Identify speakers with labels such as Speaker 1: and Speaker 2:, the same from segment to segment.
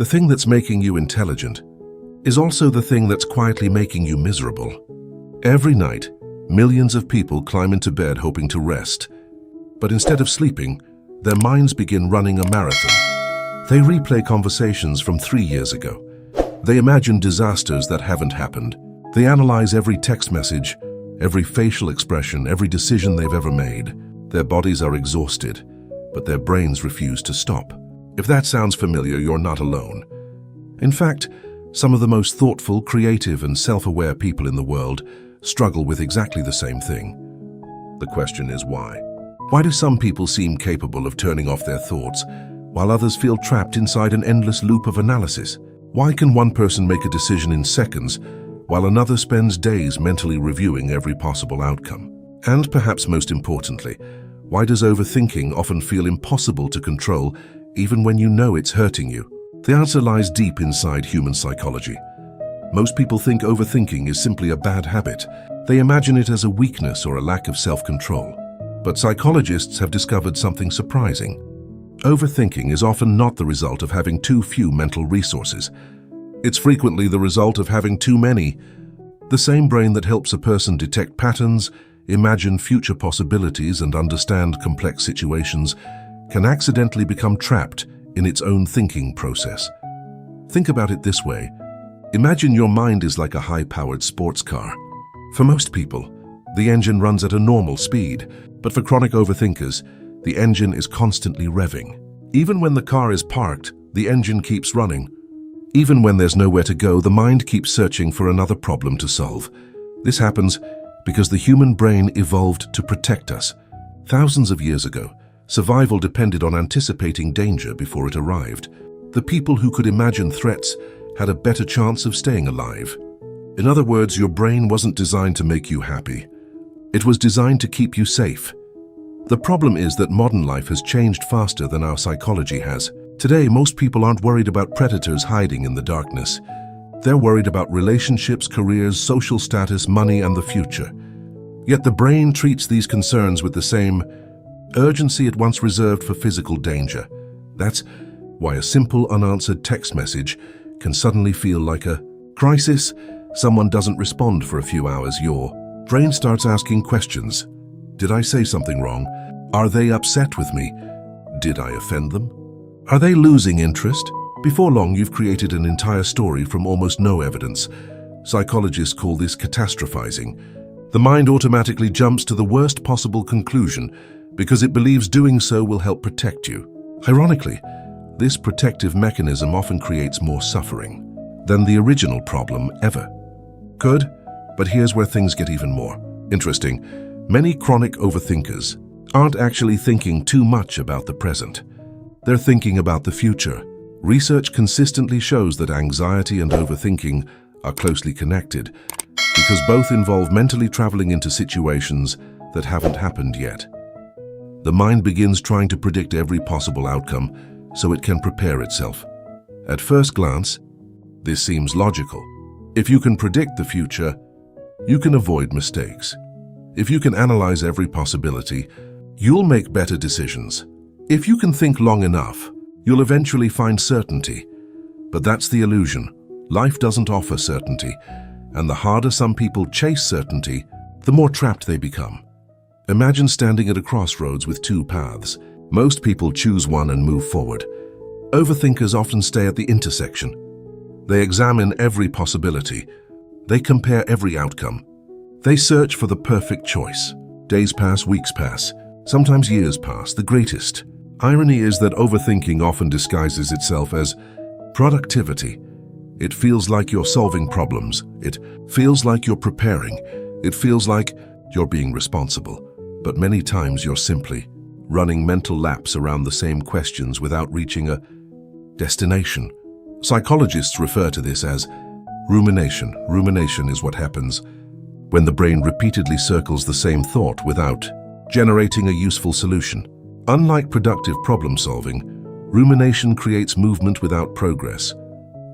Speaker 1: The thing that's making you intelligent is also the thing that's quietly making you miserable. Every night, millions of people climb into bed hoping to rest, but instead of sleeping, their minds begin running a marathon. They replay conversations from 3 years ago. They imagine disasters that haven't happened. They analyze every text message, every facial expression, every decision they've ever made. Their bodies are exhausted, but their brains refuse to stop. If that sounds familiar, you're not alone. In fact, some of the most thoughtful, creative, and self-aware people in the world struggle with exactly the same thing. The question is why? Why do some people seem capable of turning off their thoughts, while others feel trapped inside an endless loop of analysis? Why can one person make a decision in seconds, while another spends days mentally reviewing every possible outcome? And perhaps most importantly, why does overthinking often feel impossible to control, even when you know it's hurting you? The answer lies deep inside human psychology. Most people think overthinking is simply a bad habit. They imagine it as a weakness or a lack of self-control. But psychologists have discovered something surprising. Overthinking is often not the result of having too few mental resources. It's frequently the result of having too many. The same brain that helps a person detect patterns, imagine future possibilities, and understand complex situations can accidentally become trapped in its own thinking process. Think about it this way. Imagine your mind is like a high-powered sports car. For most people, the engine runs at a normal speed, but for chronic overthinkers, the engine is constantly revving. Even when the car is parked, the engine keeps running. Even when there's nowhere to go, the mind keeps searching for another problem to solve. This happens because the human brain evolved to protect us. Thousands of years ago, survival depended on anticipating danger before it arrived. The people who could imagine threats had a better chance of staying alive. In other words, your brain wasn't designed to make you happy. It was designed to keep you safe. The problem is that modern life has changed faster than our psychology has. Today, most people aren't worried about predators hiding in the darkness. They're worried about relationships, careers, social status, money, and the future. Yet the brain treats these concerns with the same urgency it once reserved for physical danger. That's why a simple, unanswered text message can suddenly feel like a crisis. Someone doesn't respond for a few hours. Your brain starts asking questions. Did I say something wrong? Are they upset with me? Did I offend them? Are they losing interest? Before long, you've created an entire story from almost no evidence. Psychologists call this catastrophizing. The mind automatically jumps to the worst possible conclusion because it believes doing so will help protect you. Ironically, this protective mechanism often creates more suffering than the original problem ever could. But here's where things get even more interesting. Many chronic overthinkers aren't actually thinking too much about the present. They're thinking about the future. Research consistently shows that anxiety and overthinking are closely connected because both involve mentally traveling into situations that haven't happened yet. The mind begins trying to predict every possible outcome so it can prepare itself. At first glance, this seems logical. If you can predict the future, you can avoid mistakes. If you can analyze every possibility, you'll make better decisions. If you can think long enough, you'll eventually find certainty. But that's the illusion. Life doesn't offer certainty, and the harder some people chase certainty, the more trapped they become. Imagine standing at a crossroads with two paths. Most people choose one and move forward. Overthinkers often stay at the intersection. They examine every possibility. They compare every outcome. They search for the perfect choice. Days pass, weeks pass, sometimes years pass. The greatest irony is that overthinking often disguises itself as productivity. It feels like you're solving problems. It feels like you're preparing. It feels like you're being responsible. But many times you're simply running mental laps around the same questions without reaching a destination. Psychologists refer to this as rumination. Rumination is what happens when the brain repeatedly circles the same thought without generating a useful solution. Unlike productive problem-solving, rumination creates movement without progress.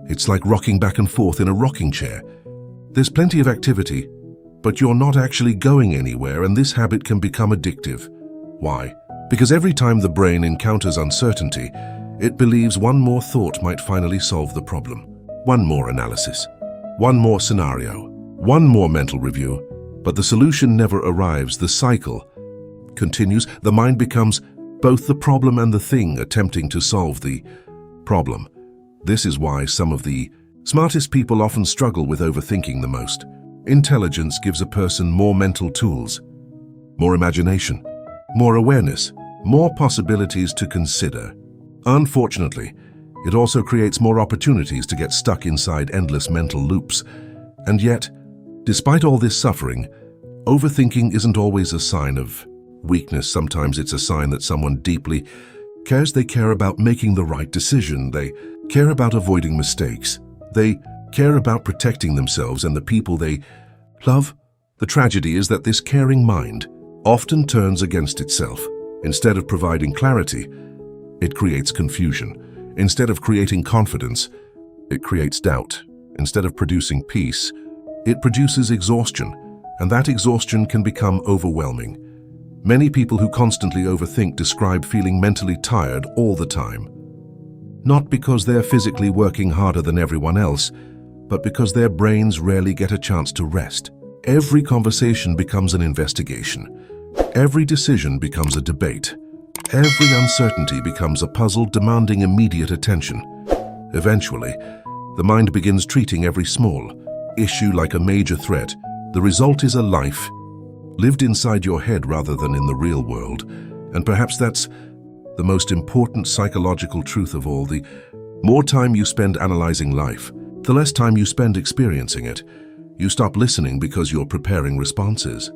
Speaker 1: It's like rocking back and forth in a rocking chair. There's plenty of activity, but you're not actually going anywhere, and this habit can become addictive. Why? Because every time the brain encounters uncertainty, It believes one more thought might finally solve the problem. One more analysis. One more scenario. One more mental review. But the solution never arrives. The cycle continues. The mind becomes both the problem and the thing attempting to solve the problem. This is why some of the smartest people often struggle with overthinking the most. Intelligence gives a person more mental tools, more imagination, more awareness, more possibilities to consider. Unfortunately, it also creates more opportunities to get stuck inside endless mental loops. And yet, despite all this suffering, overthinking isn't always a sign of weakness. Sometimes it's a sign that someone deeply cares. They care about making the right decision. They care about avoiding mistakes. They care about protecting themselves and the people they love. The tragedy is that this caring mind often turns against itself. Instead of providing clarity, it creates confusion. Instead of creating confidence, it creates doubt. Instead of producing peace, it produces exhaustion, and that exhaustion can become overwhelming. Many people who constantly overthink describe feeling mentally tired all the time. Not because they're physically working harder than everyone else, but because their brains rarely get a chance to rest. Every conversation becomes an investigation. Every decision becomes a debate. Every uncertainty becomes a puzzle demanding immediate attention. Eventually, the mind begins treating every small issue like a major threat. The result is a life lived inside your head rather than in the real world. And perhaps that's the most important psychological truth of all. The more time you spend analyzing life, the less time you spend experiencing it. You stop listening because you're preparing responses.